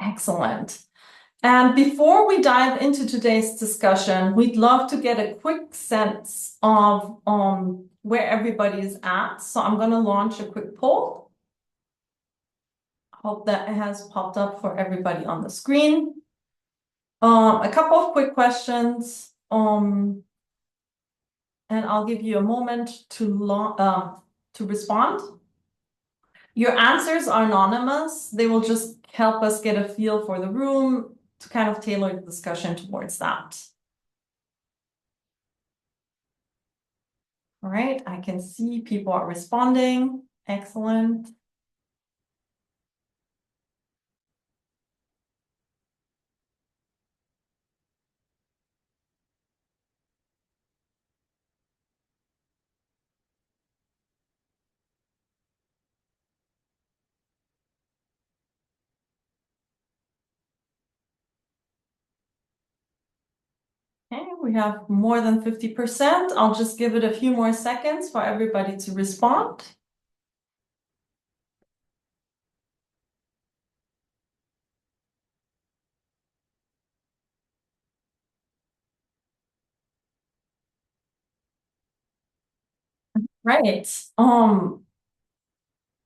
Excellent. And before we dive into today's discussion, we'd love to get a quick sense of where everybody is at. So I'm going to launch a quick poll. Hope that it has popped up for everybody on the screen. A couple of quick questions, and I'll give you a moment to respond. Your answers are anonymous. They will just help us get a feel for the room to kind of tailor the discussion towards that. All right, I can see people are responding. Excellent. Okay, we have more than 50%. I'll just give it a few more seconds for everybody to respond. Right.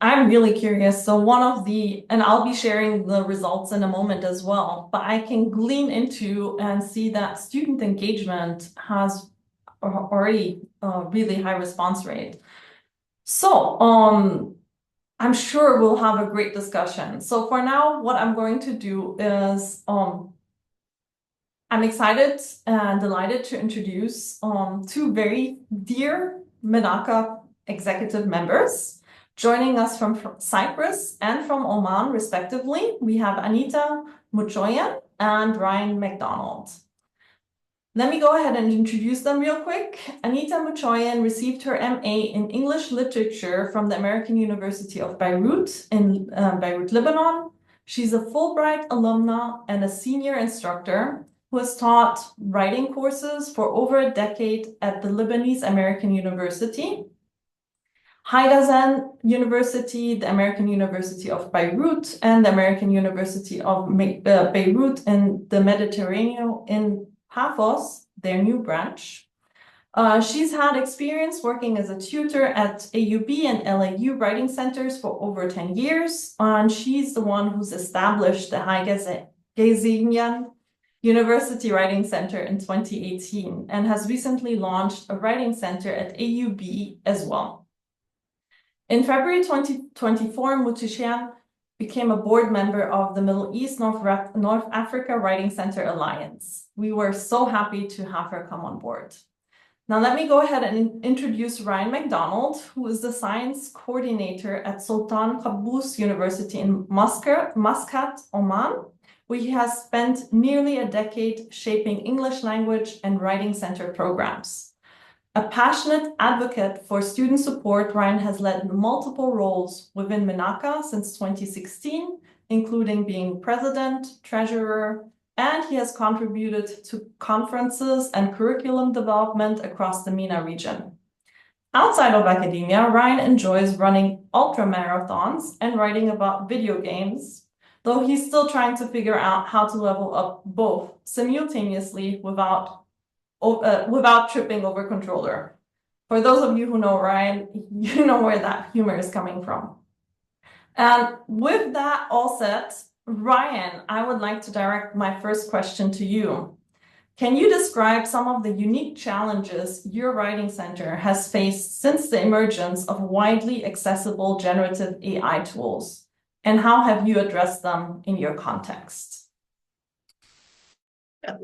I'm really curious. So and I'll be sharing the results in a moment as well, but I can glean into and see that student engagement has already a really high response rate. So I'm sure we'll have a great discussion. So for now, what I'm going to do is I'm excited and delighted to introduce two very dear MENAWCA executive members. Joining us from Cyprus and from Oman, respectively, we have Anita, Moutchoyan, and Ryan McDonald. Let me go ahead and introduce them real quick. Anita Moutchoyan received her MA in English Literature from the American University of Beirut in Beirut, Lebanon. She's a Fulbright alumna and a senior instructor who has taught writing courses for over a decade at the Lebanese American University, Haydn University, the American University of Beirut, and the American University of Beirut in the Mediterraneo in Paphos, their new branch. She's had experience working as a tutor at AUB and LAU writing centers for over 10 years, and she's the one who's established the Haydn University Writing Center in 2018 and has recently launched a writing center at AUB as well. In February 2024, Moutchoyan became a board member of the Middle East North Africa Writing Center Alliance. We were so happy to have her come on board. Now let me go ahead and introduce Ryan McDonald, who is the science coordinator at Sultan Qaboos University in Muscat, Oman, where he has spent nearly a decade shaping English language and writing center programs. A passionate advocate for student support, Ryan has led multiple roles within MENAWCA since 2016, including being president, treasurer, and he has contributed to conferences and curriculum development across the MENA region. Outside of academia, Ryan enjoys running ultra marathons and writing about video games, though he's still trying to figure out how to level up both simultaneously without tripping over controller. For those of you who know Ryan, you know where that humor is coming from. And with that all set, Ryan, I would like to direct my first question to you. Can you describe some of the unique challenges your writing center has faced since the emergence of widely accessible generative AI tools? And how have you addressed them in your context?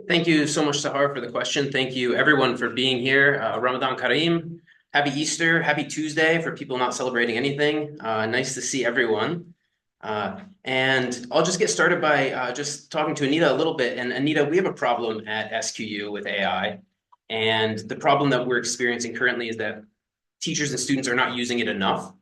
Thank you so much, Sahar, for the question. Thank you, everyone, for being here. Ramadan Kareem. Happy Easter. Happy Tuesday for people not celebrating anything. Nice to see everyone. And I'll just get started by just talking to Anita a little bit. And Anita, we have a problem at SQU with AI. And the problem that we're experiencing currently is that teachers and students are not using it enough.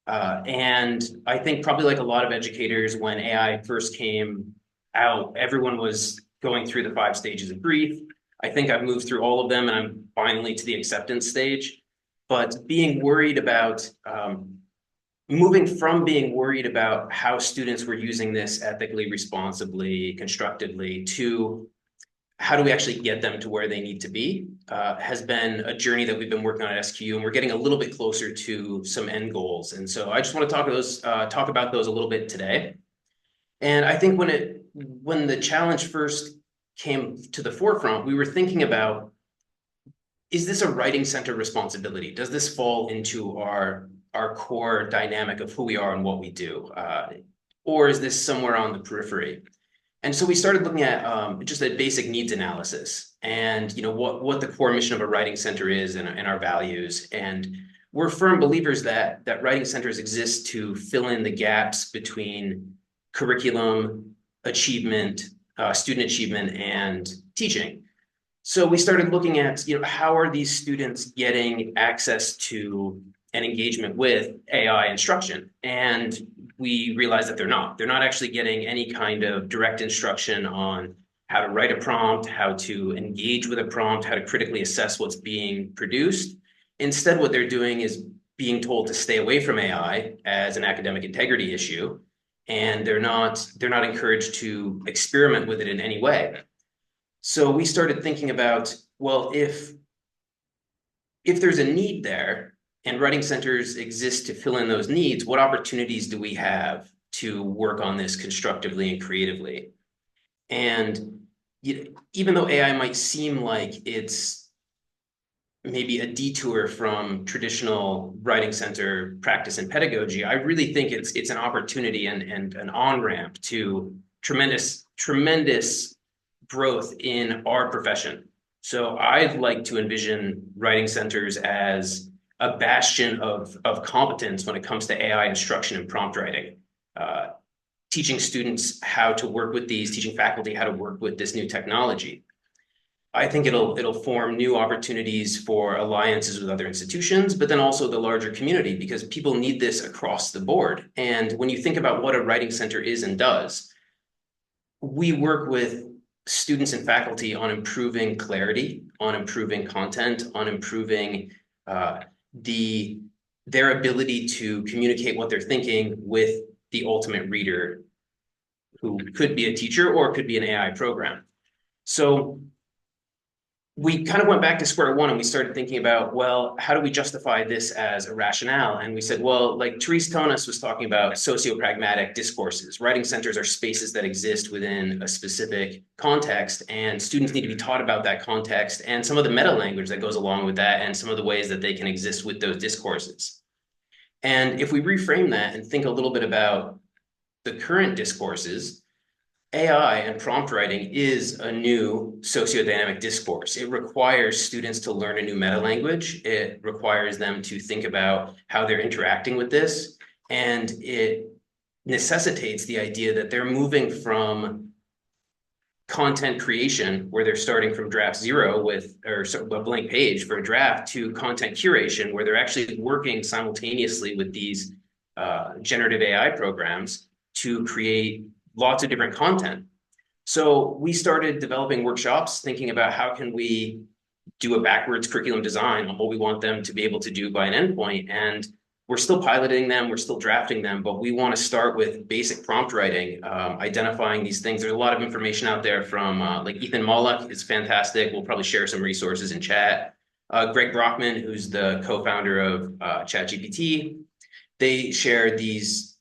And I think probably like a lot of educators, when AI first came out, everyone was going through the 5 stages of grief. I think I've moved through all of them and I'm finally to the acceptance stage. But being worried about moving from being worried about how students were using this ethically, responsibly, constructively, to how do we actually get them to where they need to be, has been a journey that we've been working on at SQU, and we're getting a little bit closer to some end goals. And so I just want to talk about those a little bit today. And I think when the challenge first came to the forefront, we were thinking about, is this a writing center responsibility? Does this fall into our core dynamic of who we are and what we do? Or is this somewhere on the periphery? And so we started looking at just a basic needs analysis and what the core mission of a writing center is and our values. And we're firm believers that writing centers exist to fill in the gaps between curriculum, achievement, student achievement, and teaching. So we started looking at, how are these students getting access to and engagement with AI instruction? And we realized that they're not actually getting any kind of direct instruction on how to write a prompt, how to engage with a prompt, how to critically assess what's being produced. Instead, what they're doing is being told to stay away from AI as an academic integrity issue, and they're not encouraged to experiment with it in any way. So we started thinking about, well, if there's a need there and writing centers exist to fill in those needs, what opportunities do we have to work on this constructively and creatively? And even though AI might seem like it's maybe a detour from traditional writing center practice and pedagogy, I really think it's an opportunity and an on-ramp to tremendous growth in our profession. So I'd like to envision writing centers as a bastion of competence when it comes to AI instruction and prompt writing, teaching students how to work with these, teaching faculty how to work with this new technology. I think it'll form new opportunities for alliances with other institutions, but then also the larger community, because people need this across the board. And when you think about what a writing center is and does, we work with students and faculty on improving clarity, on improving content, on improving their ability to communicate what they're thinking with the ultimate reader, who could be a teacher or could be an AI program. So we kind of went back to square one and we started thinking about, well, how do we justify this as a rationale? And we said, well, like Therese Tonis was talking about socio-pragmatic discourses. Writing centers are spaces that exist within a specific context, and students need to be taught about that context and some of the meta language that goes along with that and some of the ways that they can exist with those discourses. And if we reframe that and think a little bit about the current discourses, AI and prompt writing is a new sociodynamic discourse. It requires students to learn a new meta language. It requires them to think about how they're interacting with this. And it necessitates the idea that they're moving from content creation, where they're starting from draft zero or a blank page for a draft, to content curation, where they're actually working simultaneously with these generative AI programs to create lots of different content. So we started developing workshops thinking about how can we do a backwards curriculum design on what we want them to be able to do by an endpoint. And we're still piloting them, we're still drafting them, but we want to start with basic prompt writing, identifying these things. There's a lot of information out there from like Ethan Mollick is fantastic. We'll probably share some resources in chat. Greg Brockman, who's the co-founder of ChatGPT, they share these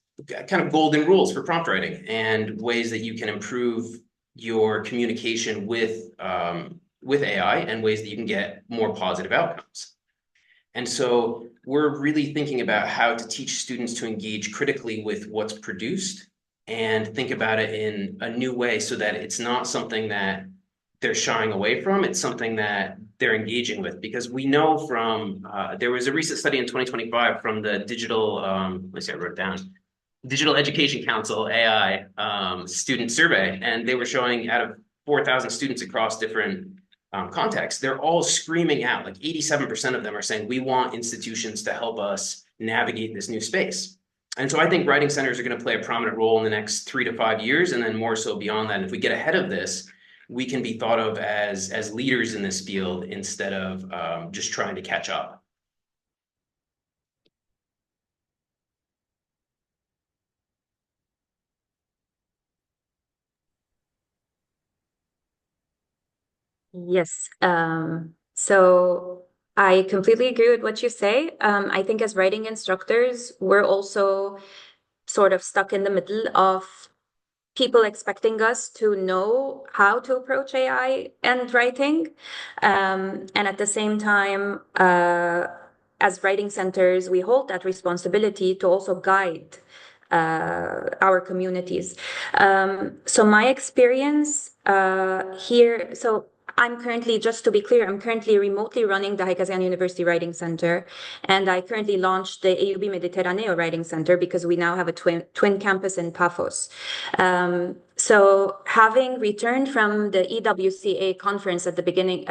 kind of golden rules for prompt writing and ways that you can improve your communication with AI and ways that you can get more positive outcomes. And so we're really thinking about how to teach students to engage critically with what's produced and think about it in a new way so that it's not something that they're shying away from, it's something that they're engaging with. Because we know from, there was a recent study in 2025 from the digital, let me see, I wrote it down, Digital Education Council AI student survey, and they were showing out of 4,000 students across different contexts, they're all screaming out, like 87% of them are saying, we want institutions to help us navigate this new space. And so I think writing centers are going to play a prominent role in the next 3 to 5 years, and then more so beyond that. And if we get ahead of this, we can be thought of as leaders in this field instead of just trying to catch up. Yes. So I completely agree with what you say. I think as writing instructors, we're also sort of stuck in the middle of people expecting us to know how to approach AI and writing. And at the same time, as writing centers, we hold that responsibility to also guide our communities. So my experience here, so I'm currently, just to be clear, I'm currently remotely running the Haikazian University Writing Center, and I currently launched the AUB Mediterraneo Writing Center because we now have a twin campus in Paphos. So having returned from the EWCA conference at the beginning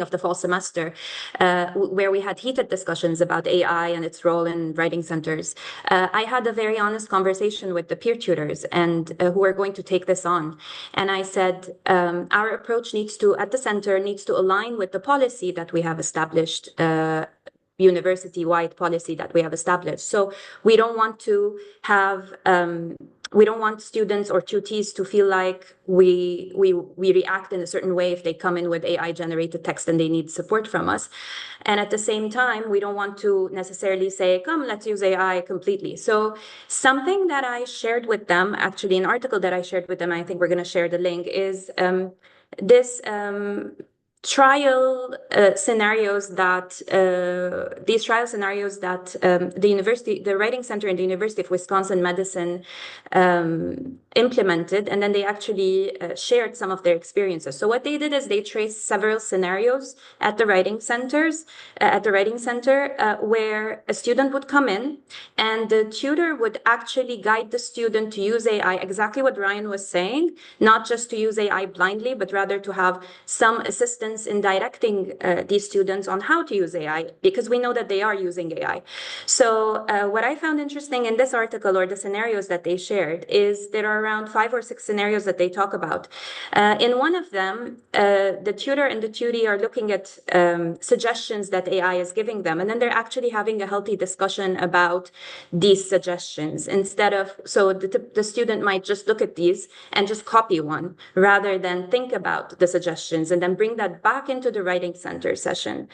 of the fall semester, where we had heated discussions about AI and its role in writing centers, I had a very honest conversation with the peer tutors and who are going to take this on. And I said, our approach at the center needs to align with the policy that we have established, university-wide policy that we have established. So we don't want to have we don't want students or tutees to feel like we react in a certain way if they come in with AI generated text and they need support from us. And at the same time, we don't want to necessarily say, come, let's use AI completely. So something that I shared with them, actually an article that I shared with them, I think we're going to share the link, is this trial scenarios that the Writing Center in the University of Wisconsin Madison implemented, and then they actually shared some of their experiences. So what they did is they traced several scenarios at the writing center, where a student would come in and the tutor would actually guide the student to use AI, exactly what Ryan was saying, not just to use AI blindly, but rather to have some assistance in directing these students on how to use AI, because we know that they are using AI. So what I found interesting in this article, or the scenarios that they shared, is there are around 5 or 6 scenarios that they talk about. In one of them, the tutor and the tutee are looking at suggestions that AI is giving them, and then they're actually having a healthy discussion about these suggestions instead of, so the student might just look at these and just copy one rather than think about the suggestions and then bring that back into the writing center session.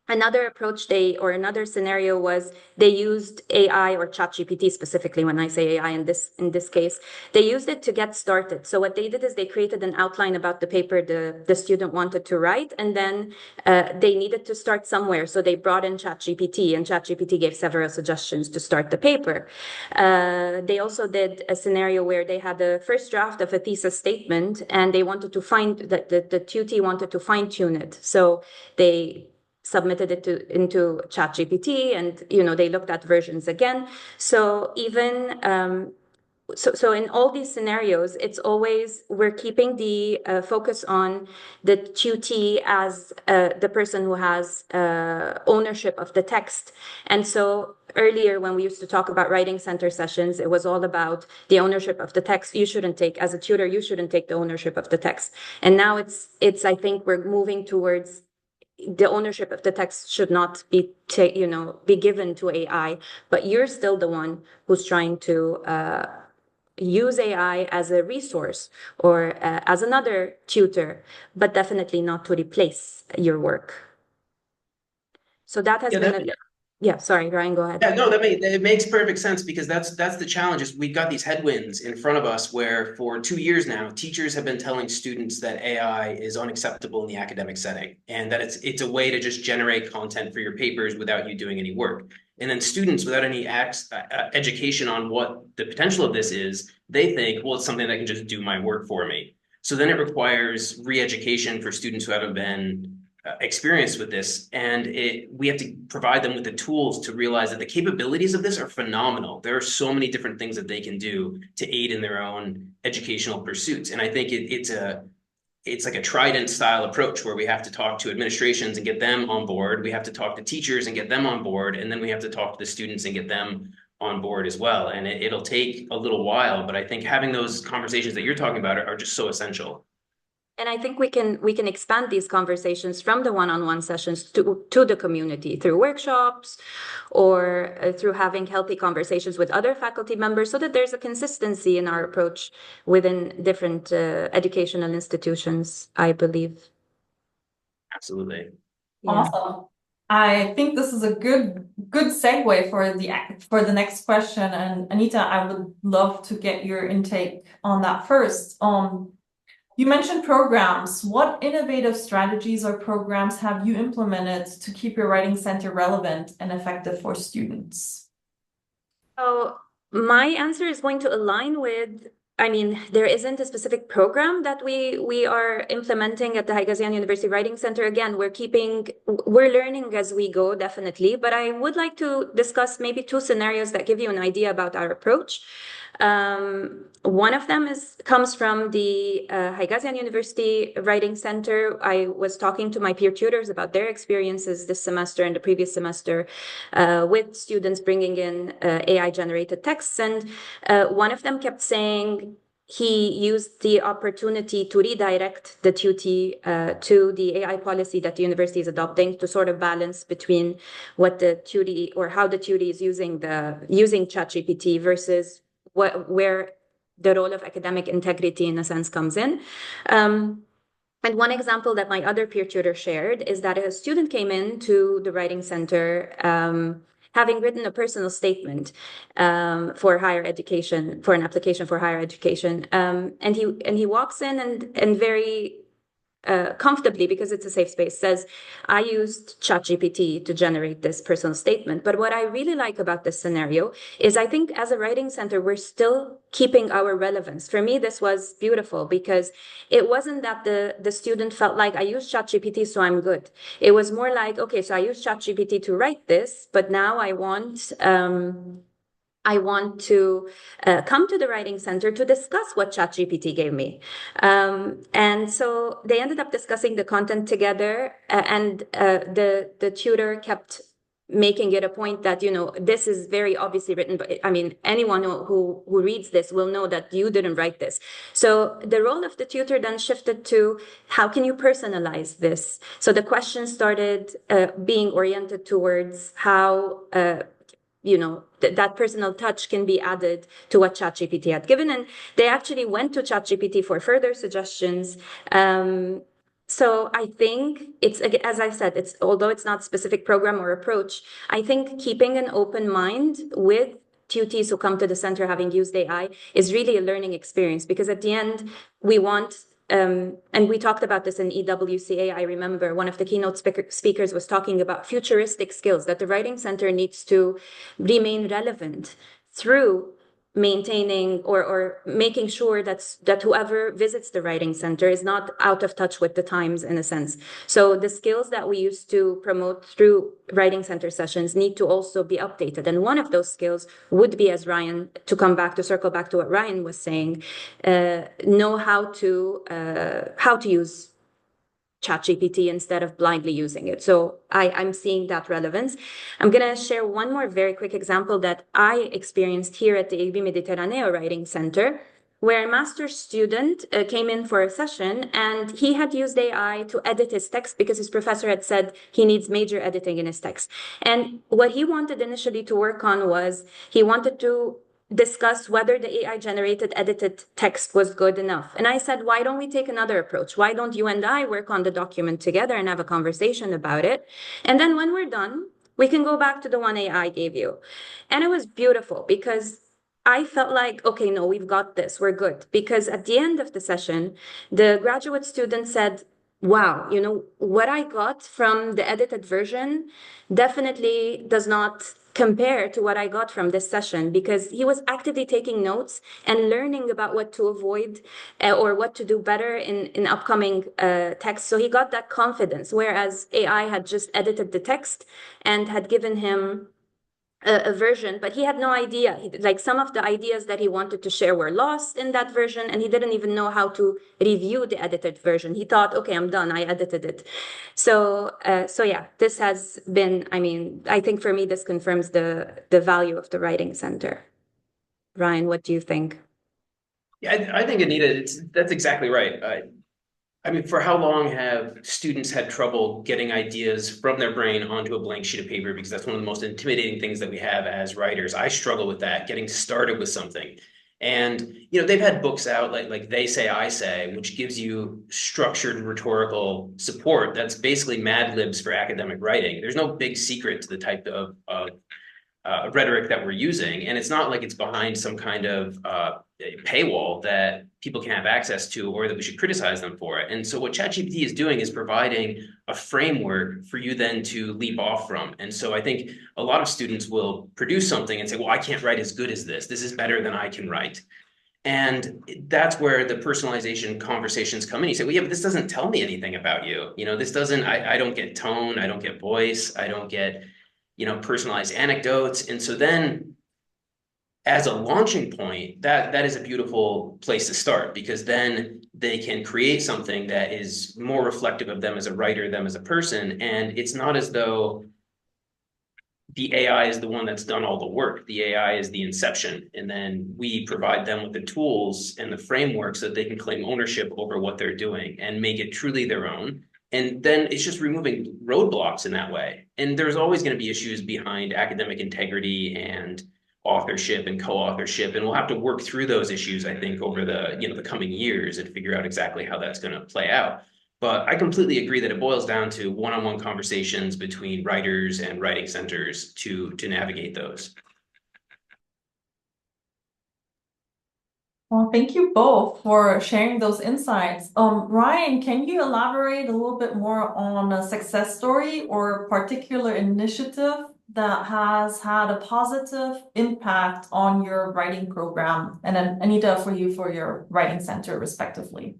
Another approach another scenario was they used AI, or ChatGPT specifically. When I say AI in this case, they used it to get started. So what they did is they created an outline about the paper the student wanted to write, and then they needed to start somewhere. So they brought in ChatGPT, and ChatGPT gave several suggestions to start the paper. They also did a scenario where they had the first draft of a thesis statement, and they wanted to the tutee wanted to fine tune it. So they submitted it into ChatGPT, and they looked at versions again. So even so in all these scenarios, it's always, we're keeping the focus on the tutee as the person who has ownership of the text. And so earlier, when we used to talk about writing center sessions, it was all about the ownership of the text. You shouldn't take, as a tutor, you shouldn't take the ownership of the text. And now it's I think we're moving towards the ownership of the text should not be given to AI, but you're still the one who's trying to use AI as a resource or as another tutor, but definitely not to replace your work. So that has been yeah, sorry, Ryan, go ahead. Yeah, no, it makes perfect sense, because that's the challenge. Is we've got these headwinds in front of us where for 2 years now, teachers have been telling students that AI is unacceptable in the academic setting, and that it's a way to just generate content for your papers without you doing any work. And then students, without any education on what the potential of this is, they think, well, it's something that can just do my work for me. So then it requires re-education for students who haven't been experience with this, and we have to provide them with the tools to realize that the capabilities of this are phenomenal. There are so many different things that they can do to aid in their own educational pursuits, and I think it's like a trident style approach where we have to talk to administrations and get them on board. We have to talk to teachers and get them on board, and then we have to talk to the students and get them on board as well. And it'll take a little while, but I think having those conversations that you're talking about are just so essential. And I think we can expand these conversations from the one-on-one sessions to the community through workshops or through having healthy conversations with other faculty members so that there's a consistency in our approach within different educational institutions, I believe. Absolutely. Yeah. Awesome. I think this is a good segue for the next question. And Anita, I would love to get your intake on that first. You mentioned programs. What innovative strategies or programs have you implemented to keep your writing center relevant and effective for students? So my answer is going to align with, I mean, there isn't a specific program that we are implementing at the Haigazian University Writing Center. Again, we're learning as we go, definitely, but I would like to discuss maybe two scenarios that give you an idea about our approach. One of them comes from the Haigazian University Writing Center. I was talking to my peer tutors about their experiences this semester and the previous semester with students bringing in AI-generated texts. And one of them kept saying he used the opportunity to redirect the tutee to the AI policy that the university is adopting to sort of balance between what the tutee or how the tutee is using ChatGPT versus where the role of academic integrity in a sense comes in. And one example that my other peer tutor shared is that a student came into the writing center having written a personal statement for higher education, for an application for higher education. And he walks in and very comfortably, because it's a safe space, says, I used ChatGPT to generate this personal statement. But what I really like about this scenario is I think as a writing center, we're still keeping our relevance. For me, this was beautiful because it wasn't that the student felt like I used ChatGPT, so I'm good. It was more like, okay, so I used ChatGPT to write this, but now I want to come to the writing center to discuss what ChatGPT gave me. And so they ended up discussing the content together, and the tutor kept making it a point that, this is very obviously written, but I mean, anyone who reads this will know that you didn't write this. So the role of the tutor then shifted to how can you personalize this? So the questions started being oriented towards how that personal touch can be added to what ChatGPT had given. And they actually went to ChatGPT for further suggestions. So I think it's, as I said, although it's not a specific program or approach, I think keeping an open mind with tutees who come to the center having used AI is really a learning experience, because at the end we want and we talked about this in EWCA. I remember one of the keynote speakers was talking about futuristic skills that the Writing Center needs to remain relevant through maintaining or making sure that whoever visits the Writing Center is not out of touch with the times, in a sense. So the skills that we used to promote through Writing Center sessions need to also be updated. And one of those skills would be, as Ryan, to circle back to what Ryan was saying, know how to use ChatGPT instead of blindly using it. So I'm seeing that relevance. I'm going to share one more very quick example that I experienced here at the AB Mediterraneo Writing Center, where a master's student came in for a session and he had used AI to edit his text because his professor had said he needs major editing in his text. And what he wanted initially to work on was he wanted to discuss whether the AI-generated edited text was good enough. And I said, why don't we take another approach? Why don't you and I work on the document together and have a conversation about it? And then when we're done, we can go back to the one AI gave you. And it was beautiful because I felt like, okay, no, we've got this, we're good. Because at the end of the session, the graduate student said, wow, what I got from the edited version definitely does not compare to what I got from this session, because he was actively taking notes and learning about what to avoid or what to do better in upcoming texts. So he got that confidence, whereas AI had just edited the text and had given him a version, but he had no idea. Like some of the ideas that he wanted to share were lost in that version, and he didn't even know how to review the edited version. He thought, okay, I'm done, I edited it. So yeah, this has been, I think for me, this confirms the value of the Writing Center. Ryan, what do you think? Yeah, I think, Anita, that's exactly right. I mean, for how long have students had trouble getting ideas from their brain onto a blank sheet of paper? Because that's one of the most intimidating things that we have as writers. I struggle with that, getting started with something. And they've had books out like They Say, I Say, which gives you structured rhetorical support. That's basically Mad Libs for academic writing. There's no big secret to the type of rhetoric that we're using. And it's not like it's behind some kind of paywall that people can have access to or that we should criticize them for it. And so what ChatGPT is doing is providing a framework for you then to leap off from. And so I think a lot of students will produce something and say, well, I can't write as good as this. This is better than I can write. And that's where the personalization conversations come in. You say, well, yeah, but this doesn't tell me anything about you. This doesn't, I don't get tone, I don't get voice, I don't get personalized anecdotes. And so then as a launching point, that is a beautiful place to start, because then they can create something that is more reflective of them as a writer, them as a person. And it's not as though the AI is the one that's done all the work. The AI is the inception. And then we provide them with the tools and the framework so that they can claim ownership over what they're doing and make it truly their own. And then it's just removing roadblocks in that way. And there's always going to be issues behind academic integrity and authorship and co-authorship. And we'll have to work through those issues, I think, over the coming years and figure out exactly how that's going to play out. But I completely agree that it boils down to one-on-one conversations between writers and writing centers to navigate those. Well, thank you both for sharing those insights. Ryan, can you elaborate a little bit more on a success story or particular initiative that has had a positive impact on your writing program? And then Anita, for you, for your writing center, respectively.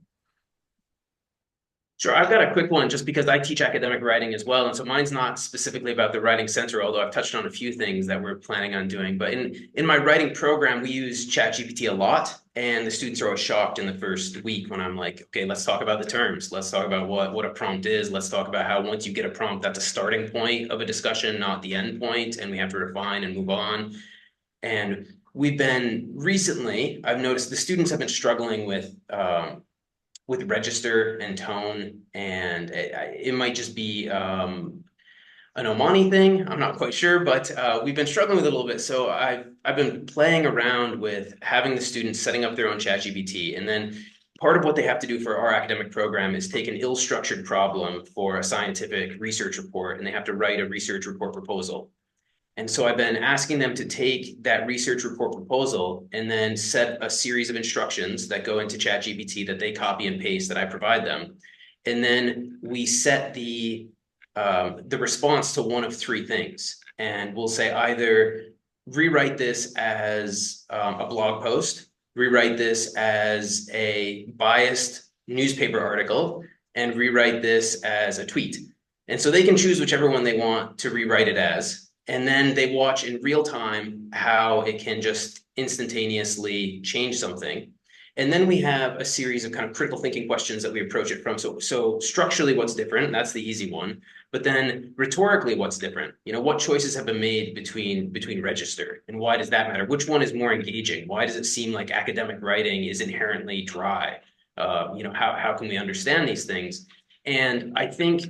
Sure, I've got a quick one just because I teach academic writing as well. And so mine's not specifically about the writing center, although I've touched on a few things that we're planning on doing. But in my writing program, we use ChatGPT a lot. And the students are always shocked in the first week when I'm like, okay, let's talk about the terms. Let's talk about what a prompt is. Let's talk about how once you get a prompt, that's a starting point of a discussion, not the end point. And we have to refine and move on. And we've been recently, I've noticed the students have been struggling with register and tone, and it might just be an Omani thing. I'm not quite sure, but we've been struggling with it a little bit. So I've been playing around with having the students setting up their own ChatGPT, and then part of what they have to do for our academic program is take an ill-structured problem for a scientific research report, and they have to write a research report proposal. And so I've been asking them to take that research report proposal and then set a series of instructions that go into ChatGPT that they copy and paste that I provide them. And then we set the response to one of three things. And we'll say either rewrite this as a blog post, rewrite this as a biased newspaper article, and rewrite this as a tweet. And so they can choose whichever one they want to rewrite it as. And then they watch in real time how it can just instantaneously change something. And then we have a series of kind of critical thinking questions that we approach it from. So structurally, what's different? That's the easy one. But then rhetorically, what's different? What choices have been made between register, and why does that matter? Which one is more engaging? Why does it seem like academic writing is inherently dry? How can we understand these things? And I think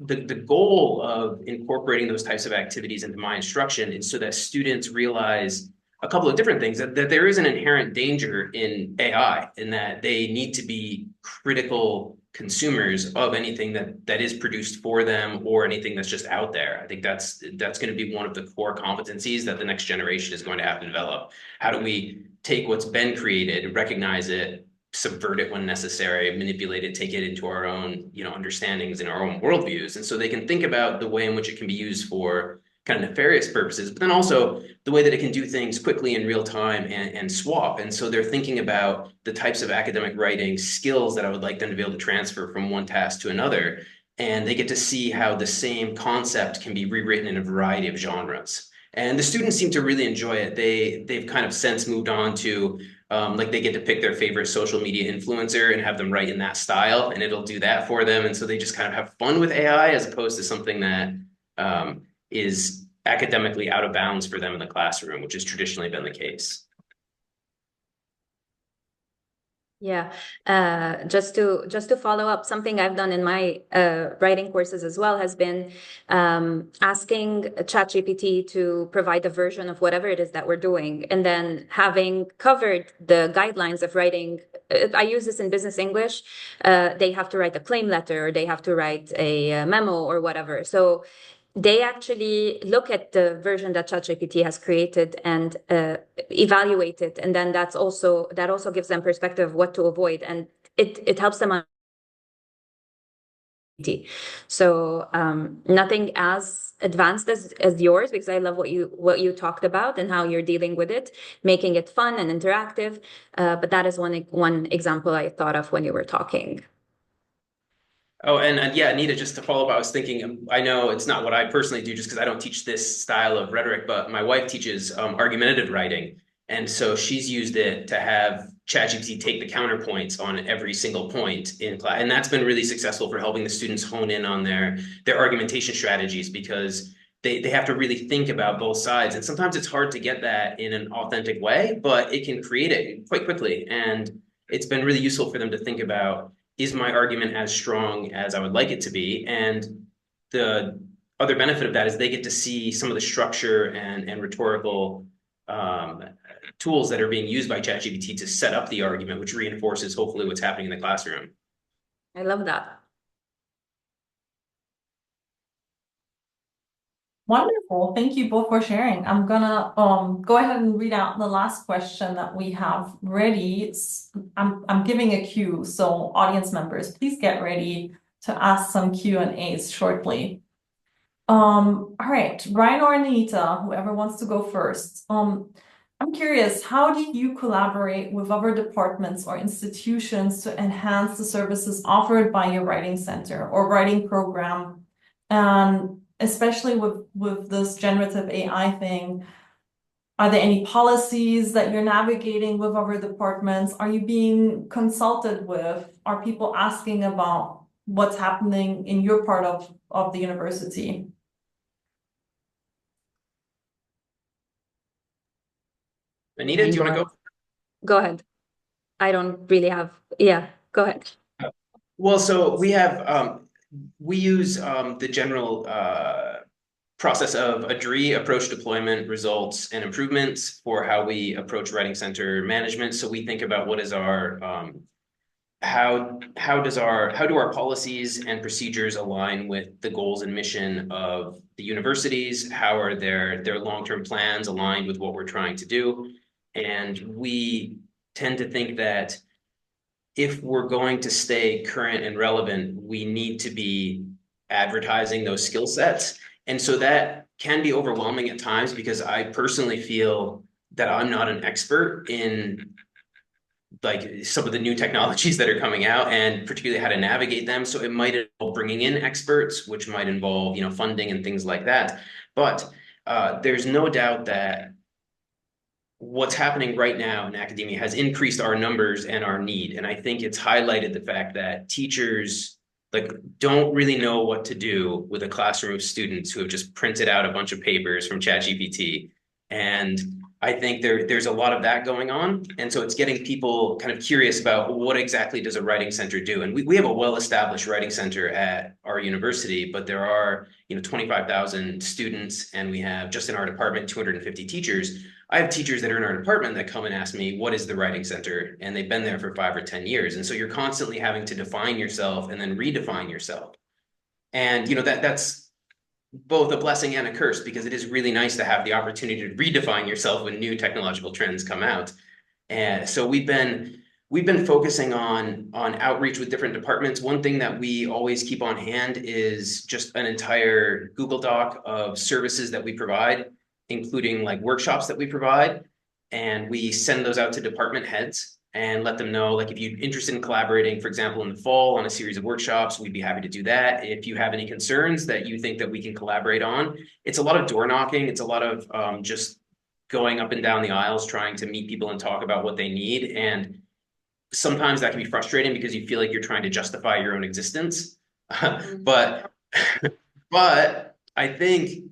the goal of incorporating those types of activities into my instruction is so that students realize a couple of different things, that there is an inherent danger in AI, in that they need to be critical consumers of anything that is produced for them or anything that's just out there. I think that's going to be one of the core competencies that the next generation is going to have to develop. How do we take what's been created, recognize it, subvert it when necessary, manipulate it, take it into our own, understandings and our own worldviews. And so they can think about the way in which it can be used for kind of nefarious purposes, but then also the way that it can do things quickly in real time and swap. And so they're thinking about the types of academic writing skills that I would like them to be able to transfer from one task to another. And they get to see how the same concept can be rewritten in a variety of genres. And the students seem to really enjoy it. They've kind of since moved on to they get to pick their favorite social media influencer and have them write in that style, and it'll do that for them. And so they just kind of have fun with AI as opposed to something that is academically out of bounds for them in the classroom, which has traditionally been the case. Yeah, just to follow up, something I've done in my writing courses as well has been asking ChatGPT to provide a version of whatever it is that we're doing, and then having covered the guidelines of writing. I use this in business English. They have to write a claim letter, or they have to write a memo, or whatever. So they actually look at the version that ChatGPT has created and evaluate it, and then that also gives them perspective of what to avoid, and it helps them on. So nothing as advanced as yours, because I love what you talked about and how you're dealing with it, making it fun and interactive. But that is one example I thought of when you were talking. Oh, and yeah, Anita, just to follow up, I was thinking, I know it's not what I personally do just because I don't teach this style of rhetoric, but my wife teaches argumentative writing. And so she's used it to have ChatGPT take the counterpoints on every single point in class. And that's been really successful for helping the students hone in on their argumentation strategies, because they have to really think about both sides. And sometimes it's hard to get that in an authentic way, but it can create it quite quickly. And it's been really useful for them to think about, is my argument as strong as I would like it to be? And the other benefit of that is they get to see some of the structure and rhetorical tools that are being used by ChatGPT to set up the argument, which reinforces hopefully what's happening in the classroom. I love that. Wonderful. Thank you both for sharing. I'm gonna go ahead and read out the last question that we have ready. I'm giving a cue, so audience members, please get ready to ask some Q&As shortly. All right, Ryan or Anita, whoever wants to go first. I'm curious, how do you collaborate with other departments or institutions to enhance the services offered by your writing center or writing program? Especially with this generative AI thing, are there any policies that you're navigating with other departments? Are you being consulted with? Are people asking about what's happening in your part of the university? Anita, do you want to go? Go ahead. I don't really have, yeah, go ahead. Well, so we have, we use the general process of ADRI, approach, deployment, results, and improvements for how we approach writing center management. So we think about what is our, how do our policies and procedures align with the goals and mission of the universities? How are their long-term plans aligned with what we're trying to do? And we tend to think that if we're going to stay current and relevant, we need to be advertising those skill sets. And so that can be overwhelming at times, because I personally feel that I'm not an expert in like some of the new technologies that are coming out, and particularly how to navigate them. So it might involve bringing in experts, which might involve, funding and things like that. But there's no doubt that what's happening right now in academia has increased our numbers and our need. And I think it's highlighted the fact that teachers don't really know what to do with a classroom of students who have just printed out a bunch of papers from ChatGPT. And I think there's a lot of that going on. And so it's getting people kind of curious about what exactly does a writing center do? And we have a well-established writing center at our university, but there are 25,000 students, and we have just in our department 250 teachers. I have teachers that are in our department that come and ask me, what is the writing center? And they've been there for 5 or 10 years. And so you're constantly having to define yourself and then redefine yourself. And that's both a blessing and a curse, because it is really nice to have the opportunity to redefine yourself when new technological trends come out. And so we've been focusing on outreach with different departments. One thing that we always keep on hand is just an entire Google Doc of services that we provide, including like workshops that we provide. And we send those out to department heads and let them know, like, if you're interested in collaborating, for example, in the fall on a series of workshops, we'd be happy to do that. If you have any concerns that you think that we can collaborate on, it's a lot of door knocking. It's a lot of just going up and down the aisles, trying to meet people and talk about what they need. And sometimes that can be frustrating because you feel like you're trying to justify your own existence. But I think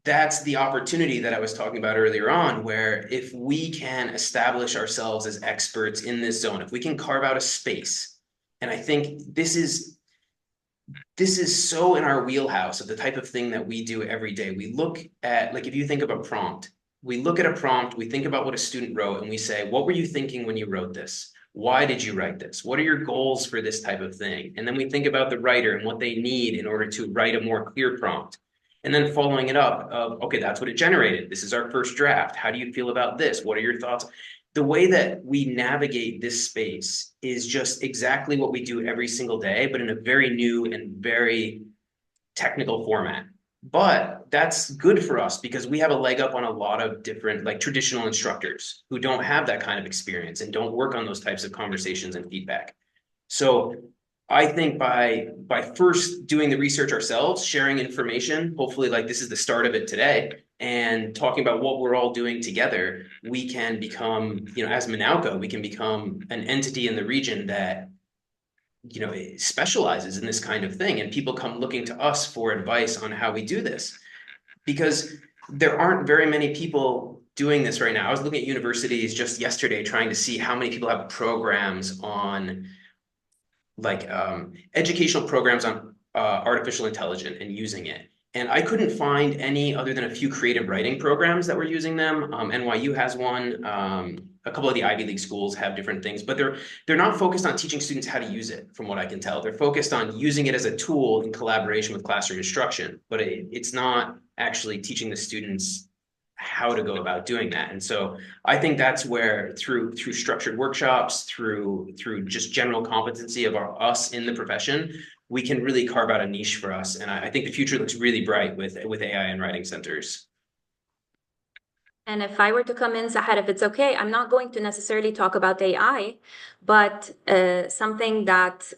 that's the opportunity that I was talking about earlier on, where if we can establish ourselves as experts in this zone, if we can carve out a space, and I think this is so in our wheelhouse of the type of thing that we do every day. We look at, like, if you think of a prompt, we look at a prompt, we think about what a student wrote, and we say, what were you thinking when you wrote this? Why did you write this? What are your goals for this type of thing? And then we think about the writer and what they need in order to write a more clear prompt. And then following it up of, okay, that's what it generated. This is our first draft. How do you feel about this? What are your thoughts? The way that we navigate this space is just exactly what we do every single day, but in a very new and very technical format. But that's good for us because we have a leg up on a lot of different, like, traditional instructors who don't have that kind of experience and don't work on those types of conversations and feedback. So I think by first doing the research ourselves, sharing information, hopefully like this is the start of it today, and talking about what we're all doing together, we can become, as MENAWCA, we can become an entity in the region that, specializes in this kind of thing. And people come looking to us for advice on how we do this, because there aren't very many people doing this right now. I was looking at universities just yesterday, trying to see how many people have programs on, like, educational programs on artificial intelligence and using it. And I couldn't find any other than a few creative writing programs that were using them. NYU has one. A couple of the Ivy League schools have different things, but they're not focused on teaching students how to use it, from what I can tell. They're focused on using it as a tool in collaboration with classroom instruction, but it's not actually teaching the students how to go about doing that. And so I think that's where through structured workshops, through just general competency of us in the profession, we can really carve out a niche for us. And I think the future looks really bright with AI and writing centers. And if I were to come in, Sahar, if it's okay, I'm not going to necessarily talk about AI, but something that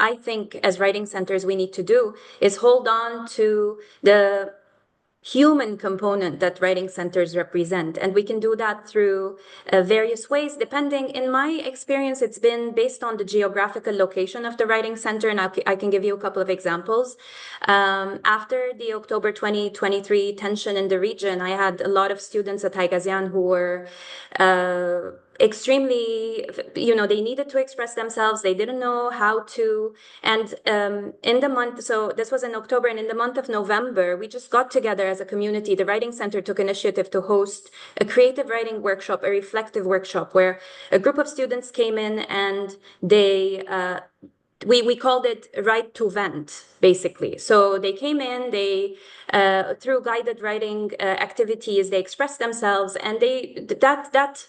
I think as writing centers we need to do is hold on to the human component that writing centers represent. And we can do that through various ways, depending, in my experience, it's been based on the geographical location of the writing center. And I can give you a couple of examples. After the October 2023 tension in the region, I had a lot of students at Haigazian who were extremely, they needed to express themselves. They didn't know how to. And in the month, so this was in October, and in the month of November, we just got together as a community. The Writing Center took initiative to host a creative writing workshop, a reflective workshop, where a group of students came in and they, we called it Write to Vent, basically. So they came in, they, through guided writing activities, they expressed themselves, and that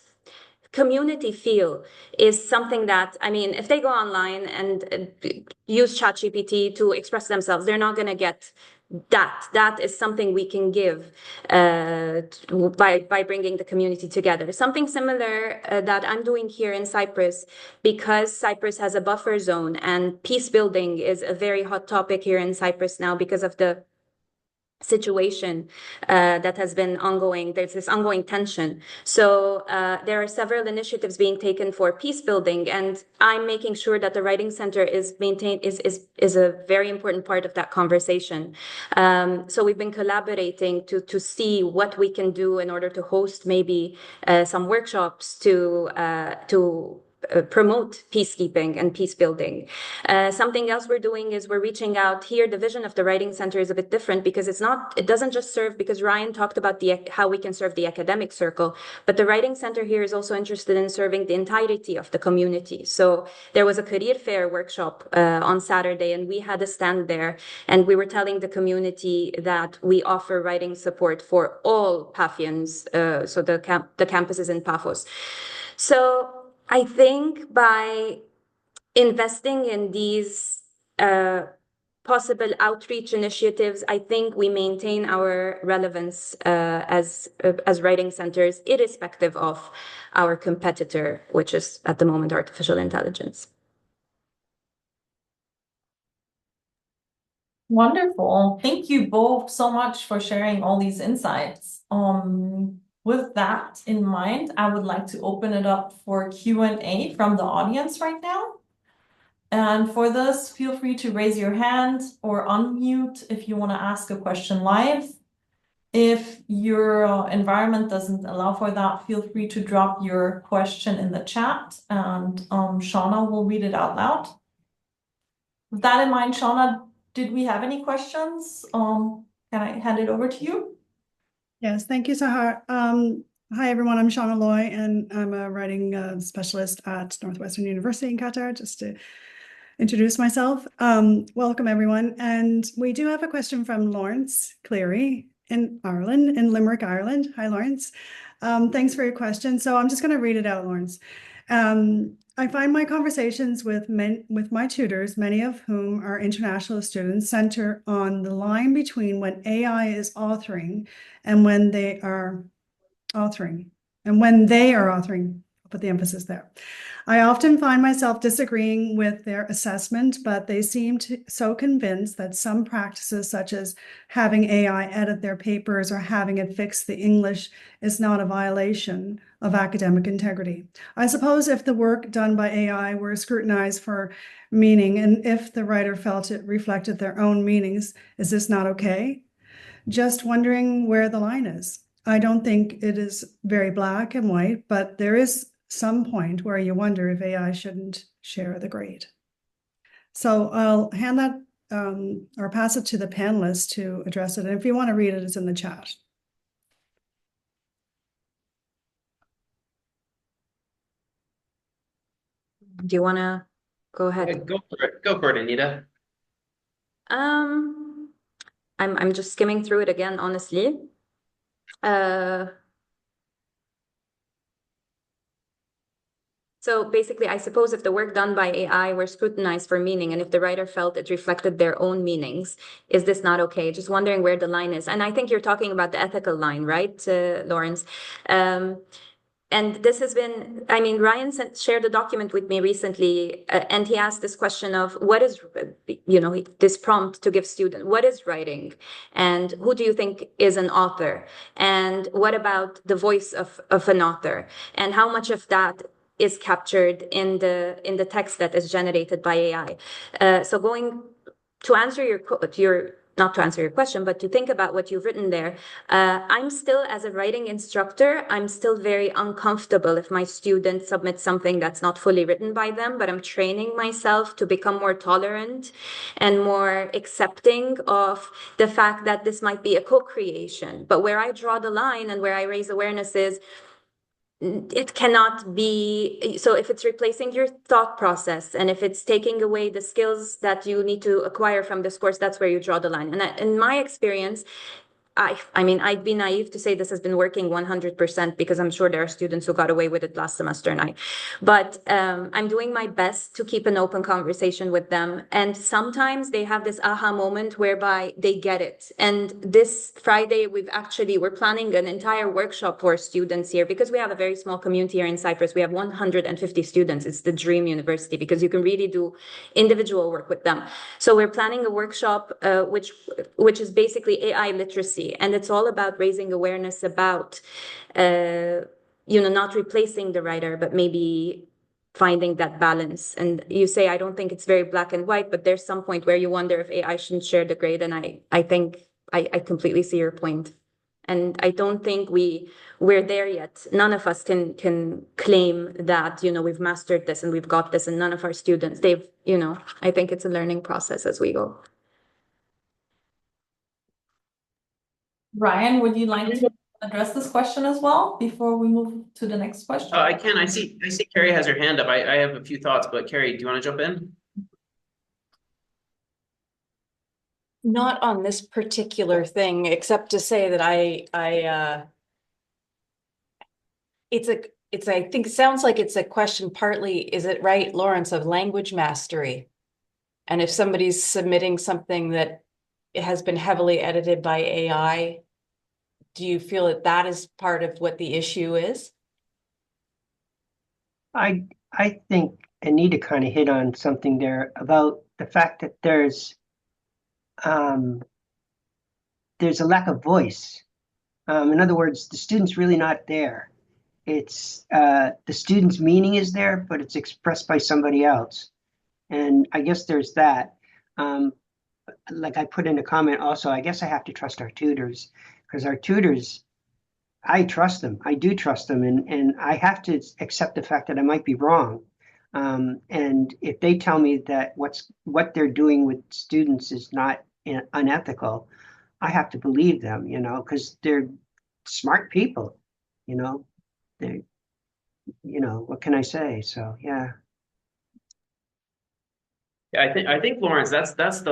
community feel is something that, I mean, if they go online and use ChatGPT to express themselves, they're not going to get that. That is something we can give by bringing the community together. Something similar that I'm doing here in Cyprus, because Cyprus has a buffer zone and peace building is a very hot topic here in Cyprus now because of the situation that has been ongoing. There's this ongoing tension. So there are several initiatives being taken for peace building, and I'm making sure that the Writing Center is maintained, is a very important part of that conversation. So we've been collaborating to see what we can do in order to host maybe some workshops to promote peacekeeping and peace building. Something else we're doing is we're reaching out here. The vision of the Writing Center is a bit different because it doesn't just serve, because Ryan talked about how we can serve the academic circle, but the Writing Center here is also interested in serving the entirety of the community. So there was a career fair workshop on Saturday, and we had a stand there, and we were telling the community that we offer writing support for all Paphians, so the campuses in Paphos. So I think by investing in these possible outreach initiatives, I think we maintain our relevance as writing centers, irrespective of our competitor, which is at the moment artificial intelligence. Wonderful. Thank you both so much for sharing all these insights. With that in mind, I would like to open it up for Q&A from the audience right now. And for this, feel free to raise your hand or unmute if you want to ask a question live. If your environment doesn't allow for that, feel free to drop your question in the chat, and Shauna will read it out loud. With that in mind, Shauna, did we have any questions? Can I hand it over to you? Yes, thank you, Sahar. Hi, everyone. I'm Shauna Loy, and I'm a writing specialist at Northwestern University in Qatar, just to introduce myself. Welcome, everyone. And we do have a question from Lawrence Cleary in Ireland, in Limerick, Ireland. Hi, Lawrence. Thanks for your question. So I'm just going to read it out, Lawrence. I find my conversations with my tutors, many of whom are international students, center on the line between when AI is authoring and when they are authoring. I'll put the emphasis there. I often find myself disagreeing with their assessment, but they seem so convinced that some practices, such as having AI edit their papers or having it fix the English, is not a violation of academic integrity. I suppose if the work done by AI were scrutinized for meaning, and if the writer felt it reflected their own meanings, is this not okay? Just wondering where the line is. I don't think it is very black and white, but there is some point where you wonder if AI shouldn't share the grade. So I'll hand that or pass it to the panelists to address it. And if you want to read it, it's in the chat. Do you want to go ahead? Go for it. Go for it, Anita. I'm just skimming through it again, honestly. So basically, I suppose if the work done by AI were scrutinized for meaning, and if the writer felt it reflected their own meanings, is this not okay? Just wondering where the line is. And I think you're talking about the ethical line, right, Lawrence? And this has been, I mean, Ryan shared a document with me recently, and he asked this question of what is, this prompt to give students, what is writing? And who do you think is an author? And what about the voice of an author? And how much of that is captured in the text that is generated by AI? So going to answer not to answer your question, but to think about what you've written there, I'm still, as a writing instructor, I'm still very uncomfortable if my students submit something that's not fully written by them, but I'm training myself to become more tolerant and more accepting of the fact that this might be a co-creation. But where I draw the line and where I raise awareness is, it cannot be, so if it's replacing your thought process and if it's taking away the skills that you need to acquire from this course, that's where you draw the line. And in my experience, I mean, I'd be naive to say this has been working 100% because I'm sure there are students who got away with it last semester but I'm doing my best to keep an open conversation with them. And sometimes they have this aha moment whereby they get it. And this Friday, we're planning an entire workshop for students here because we have a very small community here in Cyprus. We have 150 students. It's the dream university because you can really do individual work with them. So we're planning a workshop, which is basically AI literacy. And it's all about raising awareness about, not replacing the writer, but maybe finding that balance. And you say, I don't think it's very black and white, but there's some point where you wonder if AI shouldn't share the grade. And I think I completely see your point. And I don't think we're there yet. None of us can claim that, we've mastered this and we've got this, and none of our students, I think it's a learning process as we go. Ryan, would you like to address this question as well before we move to the next question? I can. I see Carrie has her hand up. I have a few thoughts, but Carrie, do you want to jump in? Not on this particular thing, except to say that I think it sounds like it's a question partly, is it right, Lawrence, of language mastery? And if somebody's submitting something that has been heavily edited by AI, do you feel that is part of what the issue is? I think Anita kind of hit on something there about the fact that there's a lack of voice. In other words, the student's really not there. It's the student's meaning is there, but it's expressed by somebody else. And I guess there's that. Like I put in a comment also, I guess I have to trust our tutors, because our tutors, I trust them. I do trust them, and I have to accept the fact that I might be wrong. And if they tell me that what they're doing with students is not unethical, I have to believe them, because they're smart people, they, what can I say? So yeah. Yeah, I think Lawrence, that's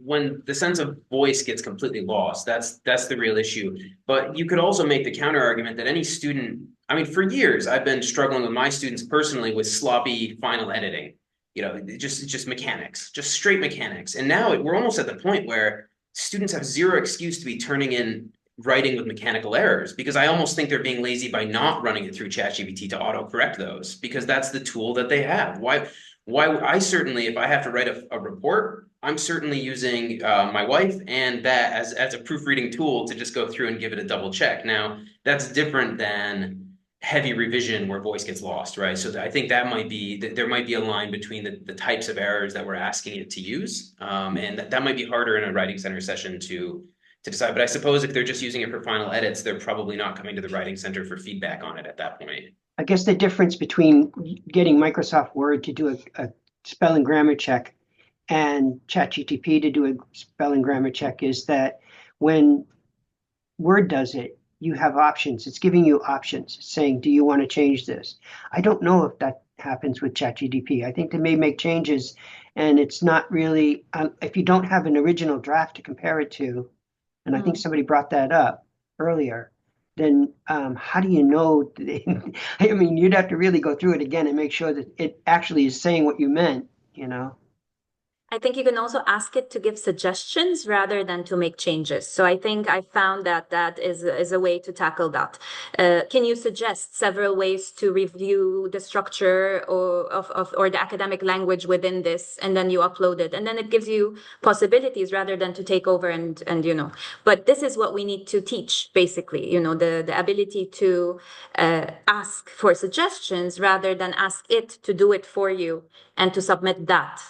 when the sense of voice gets completely lost. That's the real issue. But you could also make the counter argument that any student, I mean, for years I've been struggling with my students personally with sloppy final editing. Just mechanics, just straight mechanics. And now we're almost at the point where students have zero excuse to be turning in writing with mechanical errors, because I almost think they're being lazy by not running it through ChatGPT to autocorrect those, because that's the tool that they have. Why I certainly, if I have to write a report, I'm certainly using my wife and that as a proofreading tool to just go through and give it a double check. Now, that's different than heavy revision where voice gets lost, right? So I think there might be a line between the types of errors that we're asking it to use, and that might be harder in a writing center session to decide. But I suppose if they're just using it for final edits, they're probably not coming to the writing center for feedback on it at that point. I guess the difference between getting Microsoft Word to do a spelling grammar check and ChatGPT to do a spelling grammar check is that when Word does it, you have options. It's giving you options, saying, do you want to change this? I don't know if that happens with ChatGPT. I think they may make changes, and it's not really, if you don't have an original draft to compare it to, and I think somebody brought that up earlier, then how do you know? I mean, you'd have to really go through it again and make sure that it actually is saying what you meant, I think you can also ask it to give suggestions rather than to make changes. So I think I found that is a way to tackle that. Can you suggest several ways to review the structure or the academic language within this, and then you upload it, and then it gives you possibilities rather than to take over and But this is what we need to teach, basically. The ability to ask for suggestions rather than ask it to do it for you and to submit that,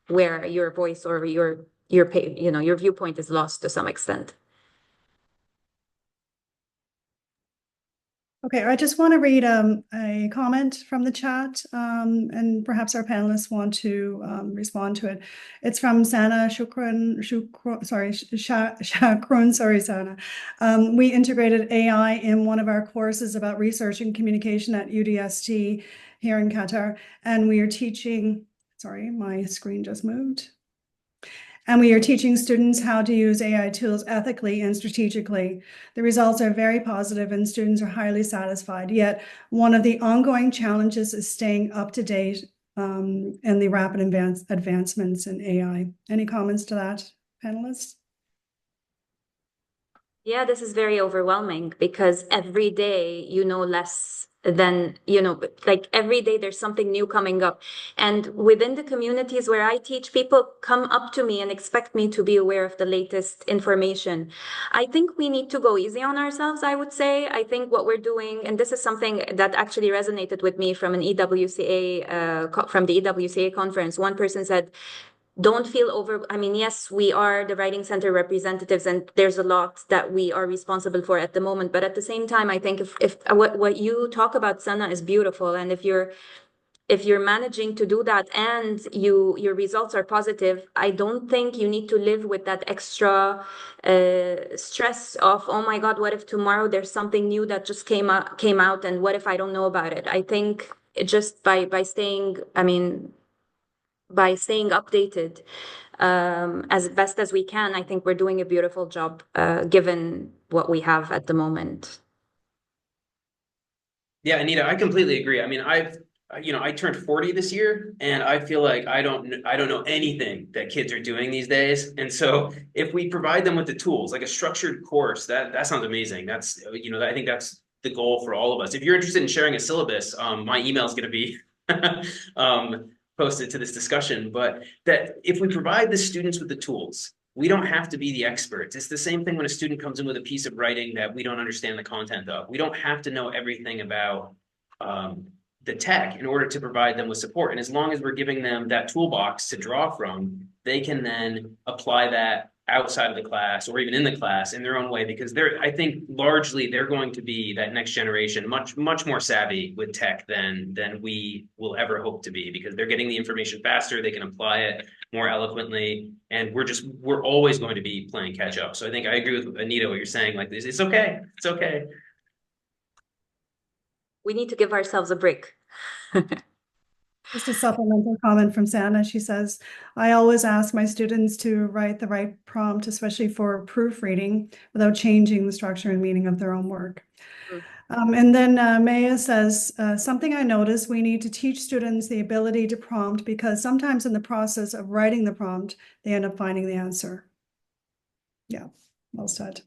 where your voice or your viewpoint is lost to some extent. Okay, I just want to read a comment from the chat, and perhaps our panelists want to respond to it. It's from Sana Shakrun, Sana. We integrated AI in one of our courses about research and communication at UDST here in Qatar, and we are teaching, sorry, my screen just moved. And we are teaching students how to use AI tools ethically and strategically. The results are very positive and students are highly satisfied. Yet one of the ongoing challenges is staying up to date in the rapid advancements in AI. Any comments to that, panelists? Yeah, this is very overwhelming because every day you know less than, like every day there's something new coming up. And within the communities where I teach, people come up to me and expect me to be aware of the latest information. I think we need to go easy on ourselves, I would say. I think what we're doing, and this is something that actually resonated with me from an EWCA, from the EWCA conference. One person said, don't feel I mean, yes, we are the writing center representatives and there's a lot that we are responsible for at the moment. But at the same time, I think if what you talk about, Sana, is beautiful. And if you're managing to do that and your results are positive, I don't think you need to live with that extra stress of, oh my God, what if tomorrow there's something new that just came out and what if I don't know about it? I think just by staying updated as best as we can, I think we're doing a beautiful job given what we have at the moment. Yeah, Anita, I completely agree. I mean, I turned 40 this year, and I feel like I don't know anything that kids are doing these days. And so if we provide them with the tools, like a structured course, that sounds amazing. That's, I think that's the goal for all of us. If you're interested in sharing a syllabus, my email is going to be posted to this discussion, but that if we provide the students with the tools, we don't have to be the experts. It's the same thing when a student comes in with a piece of writing that we don't understand the content of. We don't have to know everything about the tech in order to provide them with support. And as long as we're giving them that toolbox to draw from, they can then apply that outside of the class or even in the class in their own way, because I think largely they're going to be that next generation, much more savvy with tech than we will ever hope to be, because they're getting the information faster, they can apply it more eloquently, and we're always going to be playing catch up. So I think I agree with Anita, what you're saying, like this, it's okay. We need to give ourselves a break. Just a supplemental comment from Sana. She says, I always ask my students to write the right prompt, especially for proofreading, without changing the structure and meaning of their own work. And then Maya says, something I noticed, we need to teach students the ability to prompt, because sometimes in the process of writing the prompt, they end up finding the answer. Yeah, well said.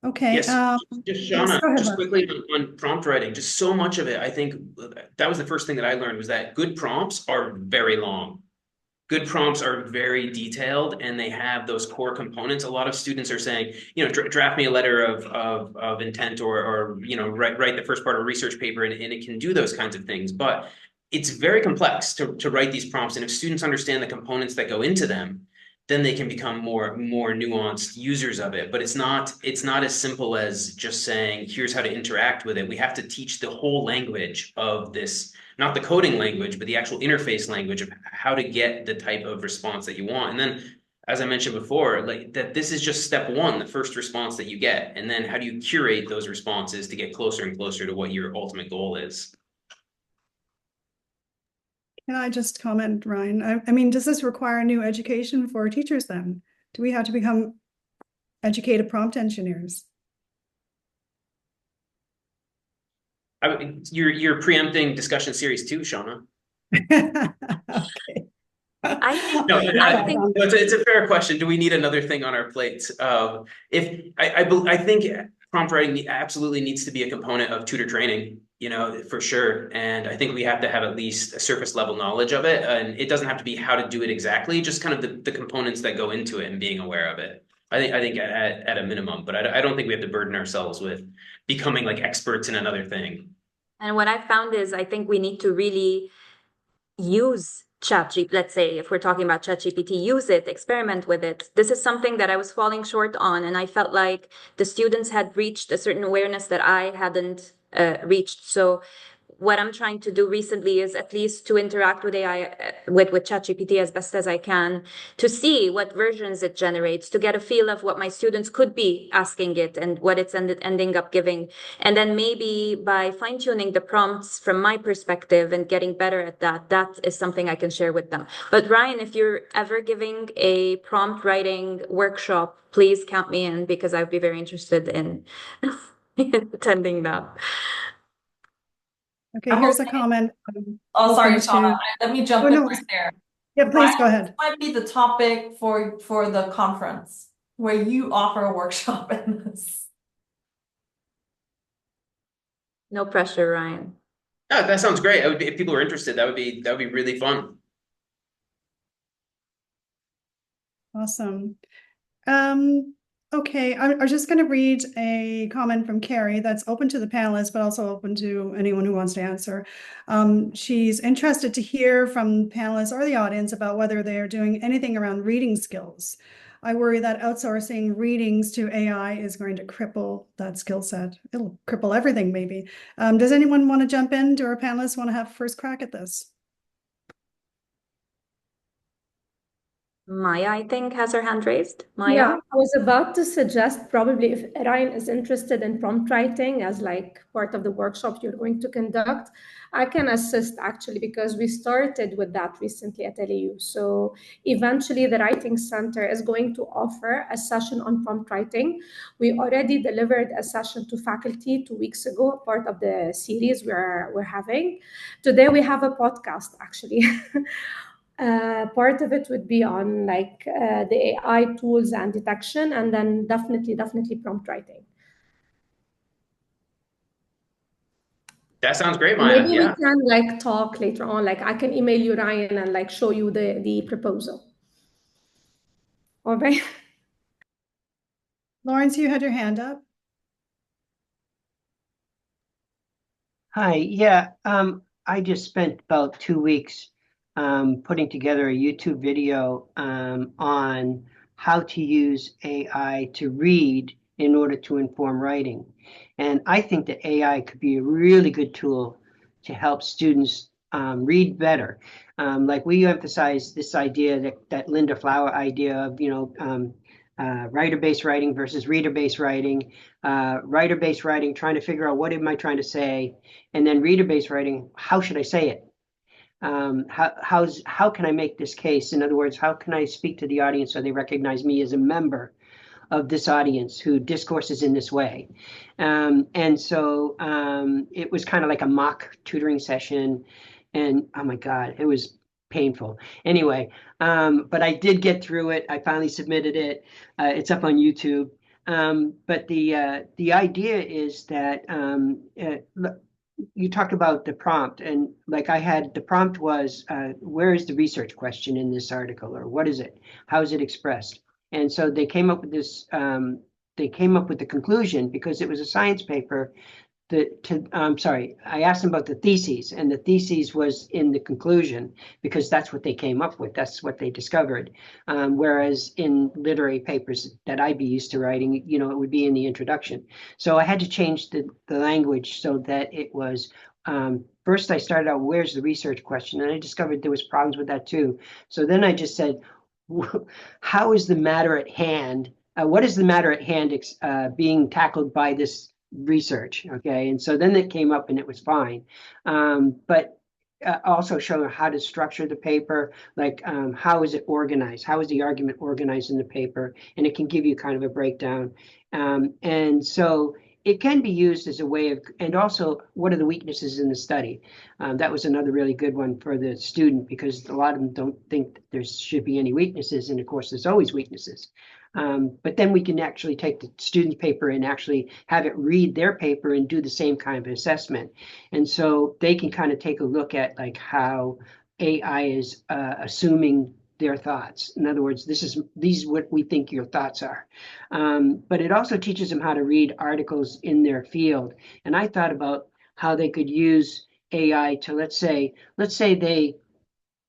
Okay. Yes, just Shauna, go ahead, just Mark. quickly on prompt writing, just so much of it, I think that was the first thing that I learned, was that good prompts are very long. Good prompts are very detailed, and they have those core components. A lot of students are saying, draft me a letter of intent, or write the first part of a research paper, and it can do those kinds of things. But it's very complex to write these prompts, and if students understand the components that go into them, then they can become more nuanced users of it. But it's not as simple as just saying, here's how to interact with it. We have to teach the whole language of this, not the coding language, but the actual interface language of how to get the type of response that you want. And then, as I mentioned before, like that, this is just step one, the first response that you get. And then how do you curate those responses to get closer and closer to what your ultimate goal is? Can I just comment, Ryan? I mean, does this require new education for teachers then? Do we have to become educated prompt engineers? You're preempting discussion series 2, Shauna. Okay. I think, No, I think it's a fair question. Do we need another thing on our plate? I think prompt writing absolutely needs to be a component of tutor training, for sure. And I think we have to have at least a surface level knowledge of it. And it doesn't have to be how to do it exactly, just kind of the components that go into it and being aware of it. I think at a minimum, but I don't think we have to burden ourselves with becoming like experts in another thing. And what I found is, I think we need to really use ChatGPT. Let's say if we're talking about ChatGPT, use it, experiment with it. This is something that I was falling short on, and I felt like the students had reached a certain awareness that I hadn't reached. So what I'm trying to do recently is at least to interact with AI, with ChatGPT as best as I can, to see what versions it generates, to get a feel of what my students could be asking it and what it's ending up giving. And then maybe by fine-tuning the prompts from my perspective and getting better at that is something I can share with them. But Ryan, if you're ever giving a prompt writing workshop, please count me in, because I'd be very interested in attending that. Okay, here's a comment. Oh, sorry, open to- Shauna. Let me jump Oh, in no. right there. Yeah, please go ahead. This might be the topic for the conference where you offer a workshop in this. No pressure, Ryan. Oh, that sounds great. If people are interested, that would be really fun. Awesome. Okay, I'm just going to read a comment from Carrie that's open to the panelists, but also open to anyone who wants to answer. She's interested to hear from panelists or the audience about whether they're doing anything around reading skills. I worry that outsourcing readings to AI is going to cripple that skill set. It'll cripple everything, maybe. Does anyone want to jump in? Do our panelists want to have first crack at this? Maya, I think, has her hand raised. Maya? Yeah, I was about to suggest, probably if Ryan is interested in prompt writing as like part of the workshop you're going to conduct, I can assist actually, because we started with that recently at LAU. So eventually the Writing Center is going to offer a session on prompt writing. We already delivered a session to faculty 2 weeks ago, part of the series we're having. Today we have a podcast actually. Part of it would be on like the AI tools and detection, and then definitely prompt writing. That sounds great, Maya. Maybe Yeah. we can like talk later on. Like I can email you, Ryan, and like show you the proposal. All right. Lawrence, you had your hand up. Hi, yeah, I just spent about 2 weeks putting together a YouTube video on how to use AI to read in order to inform writing. And I think that AI could be a really good tool to help students read better. Like we emphasize this idea that Linda Flower idea of, writer-based writing versus reader-based writing, writer-based writing, trying to figure out what am I trying to say, and then reader-based writing, how should I say it? How can I make this case? In other words, how can I speak to the audience so they recognize me as a member of this audience who discourses in this way? And so it was kind of like a mock tutoring session, and oh my God, it was painful. Anyway, but I did get through it. I finally submitted it. It's up on YouTube. But the idea is that you talked about the prompt, and like the prompt was, where is the research question in this article, or what is it? How is it expressed? And so they came up with this, they came up with the conclusion because it was a science paper I asked them about the theses, and the theses was in the conclusion because that's what they came up with. That's what they discovered. Whereas in literary papers that I'd be used to writing, it would be in the introduction. So I had to change the language so that it was, first I started out, where's the research question? And I discovered there was problems with that too. So then I just said, how is the matter at hand? What is the matter at hand being tackled by this research? Okay, and so then it came up and it was fine, but also showing how to structure the paper, like how is it organized, how is the argument organized in the paper, and it can give you kind of a breakdown, and so it can be used as a way of, and also what are the weaknesses in the study. That was another really good one for the student because a lot of them don't think that there should be any weaknesses, and of course there's always weaknesses. But then we can actually take the student's paper and actually have it read their paper and do the same kind of assessment. And so they can kind of take a look at like how AI is assuming their thoughts. In other words, these what we think your thoughts are. But it also teaches them how to read articles in their field. And I thought about how they could use AI to, let's say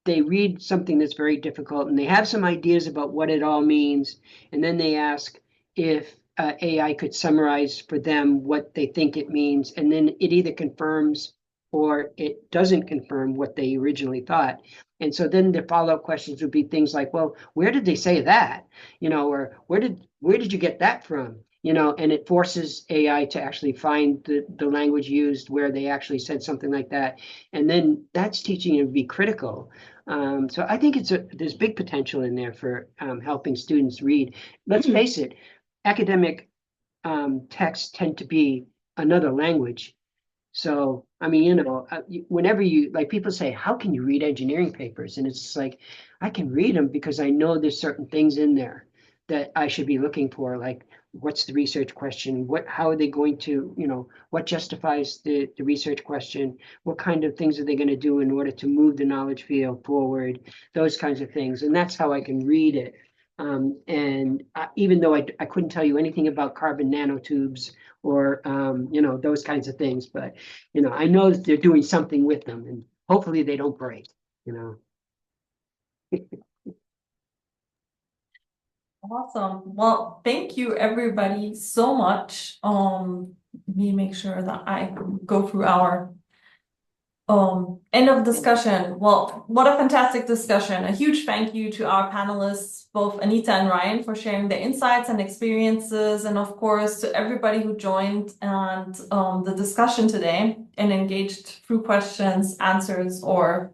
they read something that's very difficult and they have some ideas about what it all means. And then they ask if AI could summarize for them what they think it means. And then it either confirms or it doesn't confirm what they originally thought. And so then the follow-up questions would be things like, well, where did they say that? Or where did you get that from? And it forces AI to actually find the language used where they actually said something like that. And then that's teaching it to be critical. So I think there's big potential in there for helping students read. Let's face it, academic texts tend to be another language. So, I mean, whenever like people say, how can you read engineering papers? And it's like, I can read them because I know there's certain things in there that I should be looking for, like what's the research question? How are they going to, what justifies the research question? What kind of things are they going to do in order to move the knowledge field forward? Those kinds of things. And that's how I can read it. Even though I couldn't tell you anything about carbon nanotubes or, those kinds of things, but, I know that they're doing something with them and hopefully they don't break, Awesome. Well, thank you everybody so much. Let me make sure that I go through our end of discussion. Well, what a fantastic discussion. A huge thank you to our panelists, both Anita and Ryan, for sharing their insights and experiences, and of course to everybody who joined and the discussion today and engaged through questions, answers, or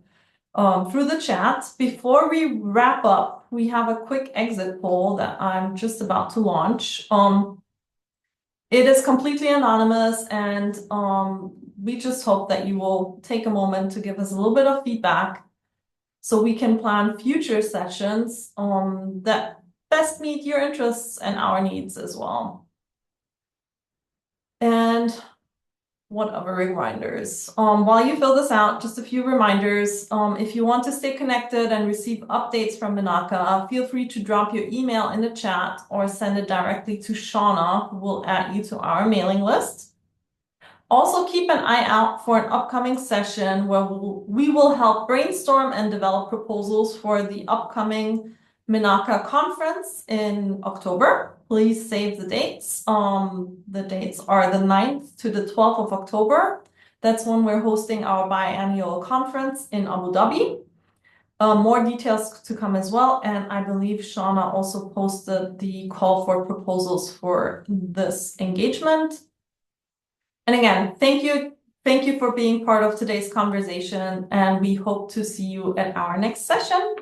through the chat. Before we wrap up, we have a quick exit poll that I'm just about to launch. It is completely anonymous, and we just hope that you will take a moment to give us a little bit of feedback so we can plan future sessions that best meet your interests and our needs as well. And what other reminders? While you fill this out, just a few reminders. If you want to stay connected and receive updates from MENAWCA, feel free to drop your email in the chat or send it directly to Shauna, who will add you to our mailing list. Also keep an eye out for an upcoming session where we will help brainstorm and develop proposals for the upcoming MENAWCA conference in October. Please save the dates. The dates are the 9th to the 12th of October. That's when we're hosting our biannual conference in Abu Dhabi. More details to come as well. And I believe Shauna also posted the call for proposals for this engagement. And again, thank you. Thank you for being part of today's conversation. And we hope to see you at our next session.